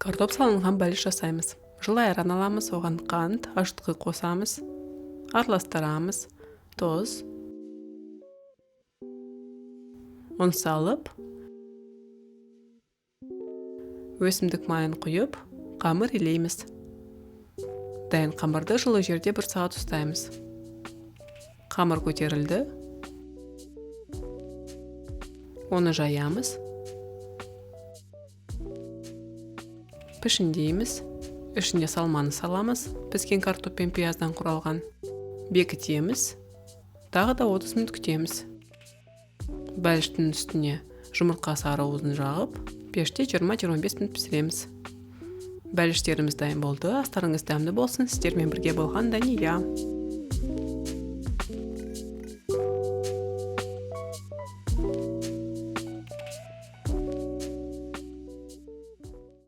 Картоп салынған бәліш жасаймыз. Жылы айран аламыз, оған қант, ашытқы қосамыз, араластырамыз, тұз. Оны салып, өсімдік майын құйып, қамыр илейміз. Дайын қамырды жылы жерде 1 сағат ұстаймыз. Қамыр көтерілді. Оны жаямыз. Пішіндейміз. Ішіне салманы саламыз. Піскен картоп пен пияздан құралған. Бекітеміз. Тағы да 30 минут күтеміз. Бәліштің үстіне жұмыртқа сарыуызын жағып, пеште 20-25 минут пісіреміз. Бәліштеріміз дайын болды. Астарыңыз дәмді болсын. Сіздермен бірге болған Дания.